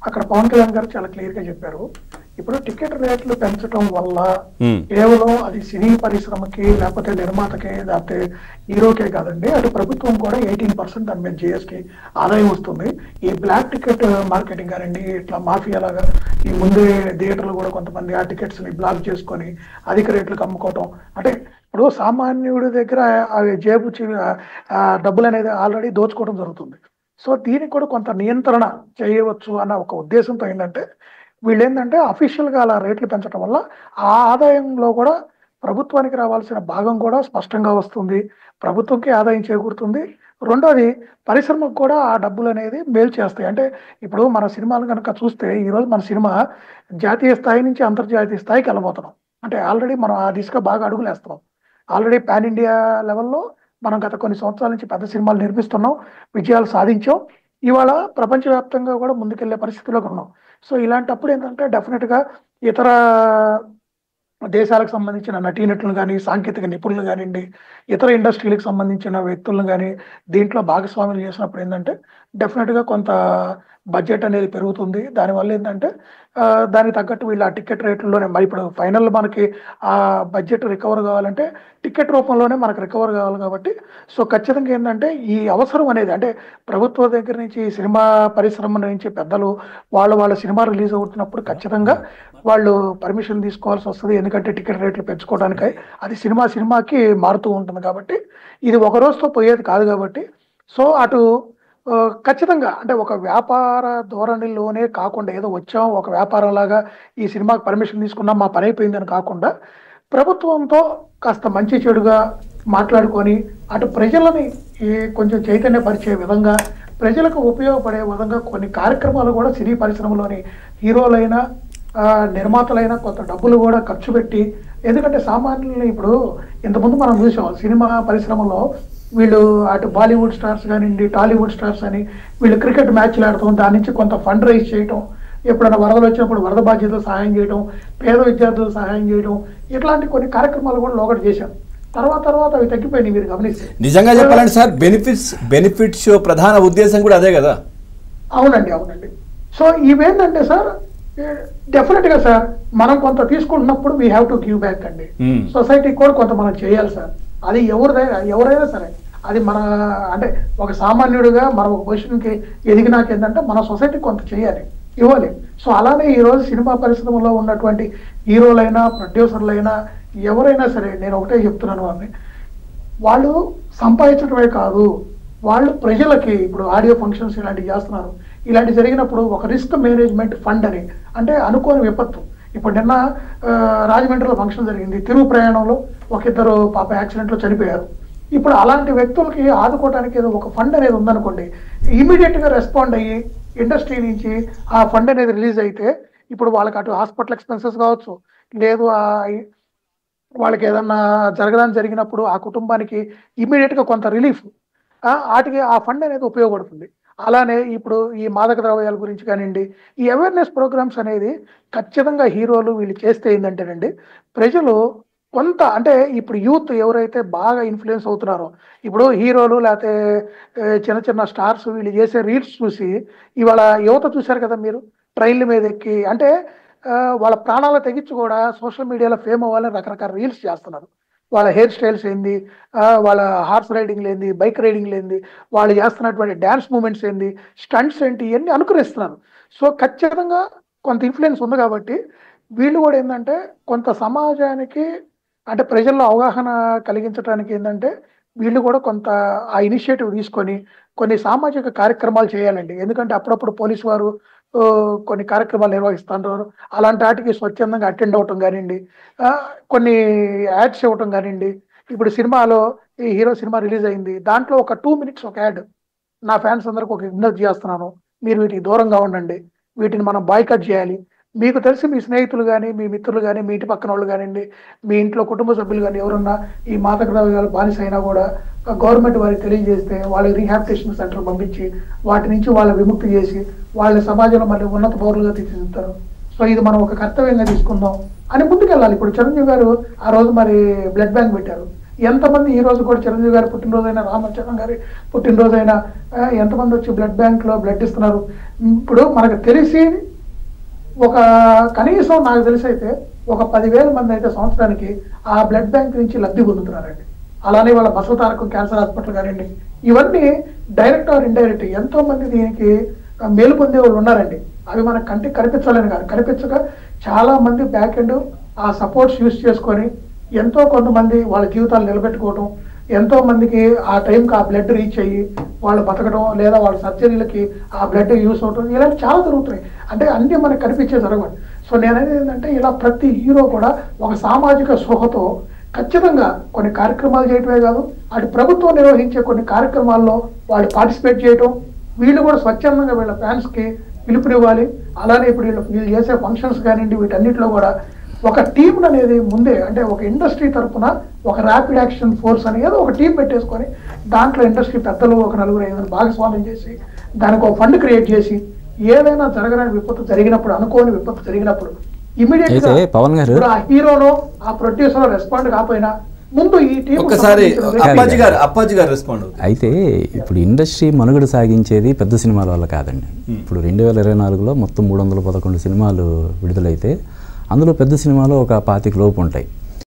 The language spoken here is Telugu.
అక్కడ పవన్ కళ్యాణ్ గారు చాలా క్లియర్ గా చెప్పారు. ఇప్పుడు టికెట్ రేట్లు పెంచడం వల్ల కేవలం అది సినీ పరిశ్రమకి లేకపోతే నిర్మాతకి లేకపోతే హీరోకే కాదండి, అటు ప్రభుత్వం కూడా 18% దాని మీద జిఎస్టీ ఆదాయం వస్తుంది. ఈ బ్లాక్ టికెట్ మార్కెటింగ్ కానండి, ఇట్లా మాఫియా లాగా ఈ ముందే థియేటర్లు కూడా కొంతమంది ఆ టికెట్స్ ని బ్లాక్ చేసుకొని అధిక రేట్లకు అమ్ముకోవటం, అంటే ఇప్పుడు సామాన్యుడి దగ్గర అవి డబ్బులు అనేది ఆల్రెడీ దోచుకోవడం జరుగుతుంది. సో దీనికి కూడా కొంత నియంత్రణ చేయవచ్చు అన్న ఒక ఉద్దేశంతో ఏంటంటే వీళ్ళు ఏంటంటే అఫీషియల్ గా అలా రేట్లు పెంచడం వల్ల ఆ ఆదాయంలో కూడా ప్రభుత్వానికి రావాల్సిన భాగం కూడా స్పష్టంగా వస్తుంది, ప్రభుత్వంకి ఆదాయం చేకూరుతుంది. రెండోది పరిశ్రమకు కూడా ఆ డబ్బులు అనేది మేలు చేస్తాయి. అంటే ఇప్పుడు మన సినిమాలు కనుక చూస్తే ఈరోజు మన సినిమా జాతీయ స్థాయి నుంచి అంతర్జాతీయ స్థాయికి వెళ్ళబోతున్నాం. అంటే ఆల్రెడీ మనం ఆ దిశగా బాగా అడుగులేస్తున్నాం. ఆల్రెడీ పాన్ ఇండియా లెవెల్లో మనం గత కొన్ని సంవత్సరాల నుంచి పెద్ద సినిమాలు నిర్మిస్తున్నాం, విజయాలు సాధించాం. ఇవాళ ప్రపంచవ్యాప్తంగా కూడా ముందుకెళ్లే పరిస్థితిలోకి ఉన్నాం. సో ఇలాంటప్పుడు ఏంటంటే డెఫినెట్ గా ఇతర దేశాలకు సంబంధించిన నటీనటులు కానీ, సాంకేతిక నిపుణులు కానివ్వండి, ఇతర ఇండస్ట్రీలకు సంబంధించిన వ్యక్తులను కానీ దీంట్లో భాగస్వాములు చేసినప్పుడు ఏంటంటే డెఫినెట్ గా కొంత బడ్జెట్ అనేది పెరుగుతుంది. దానివల్ల ఏంటంటే దానికి తగ్గట్టు వీళ్ళు ఆ టికెట్ రేట్లలోనే, మరి ఇప్పుడు ఫైనల్ మనకి ఆ బడ్జెట్ రికవర్ కావాలంటే టికెట్ రూపంలోనే మనకు రికవర్ కావాలి కాబట్టి సో ఖచ్చితంగా ఏంటంటే ఈ అవసరం అనేది, అంటే ప్రభుత్వం దగ్గర నుంచి సినిమా పరిశ్రమ నుంచి పెద్దలు వాళ్ళ సినిమా రిలీజ్ అవుతున్నప్పుడు ఖచ్చితంగా వాళ్ళు పర్మిషన్ తీసుకోవాల్సి వస్తుంది. ఎందుకంటే టికెట్ రేట్లు పెంచుకోవడానికి అది సినిమాకి మారుతూ ఉంటుంది కాబట్టి ఇది ఒక రోజుతో పోయేది కాదు కాబట్టి సో అటు ఖచ్చితంగా అంటే ఒక వ్యాపార ధోరణిలోనే కాకుండా ఏదో వచ్చాం ఒక వ్యాపారం లాగా ఈ సినిమాకి పర్మిషన్ తీసుకున్నాం మా పని అయిపోయిందని కాకుండా ప్రభుత్వంతో కాస్త మంచి చెడుగా మాట్లాడుకొని అటు ప్రజలని కొంచెం చైతన్యపరిచే విధంగా ప్రజలకు ఉపయోగపడే విధంగా కొన్ని కార్యక్రమాలు కూడా సినీ పరిశ్రమలోని హీరోలైనా నిర్మాతలైనా కొంత డబ్బులు కూడా ఖర్చు పెట్టి, ఎందుకంటే సామాన్యులు ఇప్పుడు ఇంతకుముందు మనం చూసాం సినిమా పరిశ్రమలో వీళ్ళు అటు బాలీవుడ్ స్టార్స్ కానివ్వండి, టాలీవుడ్ స్టార్స్ అని వీళ్ళు క్రికెట్ మ్యాచ్లు ఆడటం, దాని నుంచి కొంత ఫండ్ రైజ్ చేయటం, ఎప్పుడైనా వరదలు వచ్చినప్పుడు వరద బాధ్యతలు సహాయం చేయడం, పేద విద్యార్థులకు సహాయం చేయడం, ఇట్లాంటి కొన్ని కార్యక్రమాలు కూడా లోగడ చేశాం. తర్వాత అవి తగ్గిపోయినాయి మీరు గమనిస్తే. నిజంగా చెప్పాలంటే సార్ బెనిఫిట్స్ ప్రధాన ఉద్దేశం కూడా అదే కదా. అవునండి. సో ఇవేంటంటే సార్ డెఫినెట్ గా సార్ మనం కొంత తీసుకుంటున్నప్పుడు we have to give back అండి. సొసైటీకి కూడా కొంత మనం చేయాలి సార్. అది ఎవరైనా సరే అది మన అంటే ఒక సామాన్యుడిగా మనం ఒక పొజిషన్కి ఎదిగినాక ఏంటంటే మన సొసైటీకి కొంత చేయాలి, ఇవ్వాలి. సో అలానే ఈరోజు సినిమా పరిశ్రమలో ఉన్నటువంటి హీరోలైనా ప్రొడ్యూసర్లైనా ఎవరైనా సరే నేను ఒకటే చెప్తున్నాను, వాళ్ళు సంపాదించడమే కాదు, వాళ్ళు ప్రజలకి ఇప్పుడు ఆడియో ఫంక్షన్స్ ఇలాంటివి చేస్తున్నారు. ఇలాంటి జరిగినప్పుడు ఒక రిస్క్ మేనేజ్మెంట్ ఫండ్ అని, అంటే అనుకోని విపత్తు. ఇప్పుడు నిన్న రాజమండ్రిలో ఫంక్షన్ జరిగింది, తిరుగు ప్రయాణంలో ఇద్దరు పాప యాక్సిడెంట్లో చనిపోయారు. ఇప్పుడు అలాంటి వ్యక్తులకి ఆదుకోవడానికి ఏదో ఒక ఫండ్ అనేది ఉందనుకోండి, ఇమీడియట్ గా రెస్పాండ్ అయ్యి ఇండస్ట్రీ నుంచి ఆ ఫండ్ అనేది రిలీజ్ అయితే ఇప్పుడు వాళ్ళకి అటు హాస్పిటల్ ఎక్స్పెన్సెస్ కావచ్చు, లేదు వాళ్ళకి ఏదన్నా జరిగినప్పుడు ఆ కుటుంబానికి ఇమీడియట్ గా కొంత రిలీఫ్ వాటికి ఆ ఫండ్ అనేది ఉపయోగపడుతుంది. అలానే ఇప్పుడు ఈ మాదక ద్రవ్యాల గురించి కానివ్వండి, ఈ అవేర్నెస్ ప్రోగ్రామ్స్ అనేది ఖచ్చితంగా హీరోలు వీళ్ళు చేస్తే ఏంటంటేనండి ప్రజలు కొంత, అంటే ఇప్పుడు యూత్ ఎవరైతే బాగా ఇన్ఫ్లుయెన్స్ అవుతున్నారో, ఇప్పుడు హీరోలు లేకపోతే చిన్న స్టార్స్ వీళ్ళు చేసే రీల్స్ చూసి ఇవాళ యువత చూశారు కదా మీరు, ట్రైన్ల మీద ఎక్కి అంటే వాళ్ళ ప్రాణాలు తెగించి కూడా సోషల్ మీడియాలో ఫేమ్ అవ్వాలని రకరకాల రీల్స్ చేస్తున్నారు. వాళ్ళ హెయిర్ స్టైల్స్ ఏంది, వాళ్ళ హార్స్ రైడింగ్ ఏంది, బైక్ రైడింగ్ ఏంది, వాళ్ళు చేస్తున్నటువంటి డ్యాన్స్ మూమెంట్స్ ఏంది, స్టంట్స్ ఏంటి, ఇవన్నీ అనుకరిస్తున్నారు. సో ఖచ్చితంగా కొంత ఇన్ఫ్లుయెన్స్ ఉంది కాబట్టి వీళ్ళు కూడా ఏంటంటే కొంత సమాజానికి అంటే ప్రజల్లో అవగాహన కలిగించడానికి ఏంటంటే వీళ్ళు కూడా కొంత ఆ ఇనిషియేటివ్ తీసుకొని కొన్ని సామాజిక కార్యక్రమాలు చేయాలండి. ఎందుకంటే అప్పుడప్పుడు పోలీసు వారు కొన్ని కార్యక్రమాలు నిర్వహిస్తున్నారు, అలాంటి వాటికి స్వచ్ఛందంగా అటెండ్ అవటం కానివ్వండి, కొన్ని యాడ్స్ ఇవ్వటం కానివ్వండి. ఇప్పుడు సినిమాలో ఈ హీరో సినిమా రిలీజ్ అయింది, దాంట్లో ఒక 2 minutes ఒక యాడ్, నా ఫ్యాన్స్ అందరికి ఒక విజ్ఞప్తి చేస్తున్నాను, మీరు వీటికి దూరంగా ఉండండి, వీటిని మనం బాయ్కట్ చేయాలి. మీకు తెలిసి మీ స్నేహితులు కానీ, మీ మిత్రులు కానీ, మీ ఇంటి పక్కన వాళ్ళు కానివ్వండి, మీ ఇంట్లో కుటుంబ సభ్యులు కానీ ఎవరున్నా ఈ మాదక ద్రవ్యాలు బానిస అయినా కూడా గవర్నమెంట్ వారికి తెలియజేస్తే వాళ్ళకి రీహాబిలిటేషన్ సెంటర్ పంపించి వాటి నుంచి వాళ్ళ విముక్తి చేసి వాళ్ళ సమాజంలో మళ్ళీ ఉన్నత పౌరులుగా తీర్చిదిద్దుతారు. సో ఇది మనం ఒక కర్తవ్యంగా తీసుకుందాం అని ముందుకెళ్ళాలి. ఇప్పుడు చిరంజీవి గారు ఆ రోజు మరి బ్లడ్ బ్యాంక్ పెట్టారు. ఎంతమంది ఈ రోజు కూడా చిరంజీవి గారి పుట్టినరోజైనా, రామచంద్రన్ గారి పుట్టినరోజైనా ఎంతమంది వచ్చి బ్లడ్ బ్యాంక్లో బ్లడ్ ఇస్తున్నారు. ఇప్పుడు మనకు తెలిసి ఒక కనీసం నాకు తెలిసి అయితే ఒక 10,000 మంది అయితే సంవత్సరానికి ఆ బ్లడ్ బ్యాంక్ నుంచి లబ్ధి పొందుతున్నారండి. అలానే వాళ్ళ బసవతారకం క్యాన్సర్ హాస్పిటల్ కానివ్వండి, ఇవన్నీ డైరెక్ట్ ఆర్ ఇండైరెక్ట్ ఎంతో మంది దీనికి మేలు పొందే వాళ్ళు ఉన్నారండి. అవి మనకు కంటికి కనిపించాలని కాదు, కనిపించక చాలా మంది బ్యాక్ ఎండ్ ఆ సపోర్ట్స్ యూజ్ చేసుకొని ఎంతో కొంతమంది వాళ్ళ జీవితాలు నిలబెట్టుకోవటం, ఎంతో మందికి ఆ టైంకి ఆ బ్లడ్ రీచ్ అయ్యి వాళ్ళు బతకడం, లేదా వాళ్ళ సర్జరీలకి ఆ బ్లడ్ యూస్ అవటం, ఇలాంటి చాలా జరుగుతున్నాయి. అంటే అన్నీ మనకు కనిపించే జరగదు. సో నేననేది ఏంటంటే ఇలా ప్రతి హీరో కూడా ఒక సామాజిక స్పృహతో ఖచ్చితంగా కొన్ని కార్యక్రమాలు చేయటమే కాదు, అటు ప్రభుత్వం నిర్వహించే కొన్ని కార్యక్రమాల్లో వాళ్ళు పార్టిసిపేట్ చేయటం, వీళ్ళు కూడా స్వచ్ఛందంగా వీళ్ళ ఫ్యాన్స్కి పిలుపునివ్వాలి. అలానే ఇప్పుడు వీళ్ళు చేసే ఫంక్షన్స్ కానివ్వండి, వీటన్నిటిలో కూడా ఒక టీం అనేది ముందే, అంటే ఒక ఇండస్ట్రీ తరఫున ఒక ర్యాపిడ్ యాక్షన్ ఫోర్స్ అని ఏదో ఒక టీం పెట్టేసుకొని దాంట్లో ఇండస్ట్రీ పెద్దలు ఒక 4-5 భాగస్వామ్యం చేసి దానికి ఒక ఫండ్ క్రియేట్ చేసి ఏదైనా జరగని విపత్తు జరిగినప్పుడు, అనుకోని విపత్తు జరిగినప్పుడు ఇమీడియట్ గా పవన్ గారు ఆ హీరోనో ఆ ప్రొడ్యూసర్ రెస్పాండ్ కాకపోయినా ముందు ఈ టీం ఒకసారి అప్పాజీ గారు రెస్పాండ్. అయితే ఇప్పుడు ఇండస్ట్రీ మనుగడ సాగించేది పెద్ద సినిమాల వల్ల కాదండి. ఇప్పుడు 2024లో మొత్తం 311 సినిమాలు విడుదలైతే అందులో పెద్ద సినిమాలో ఒక 25 లోపు ఉంటాయి.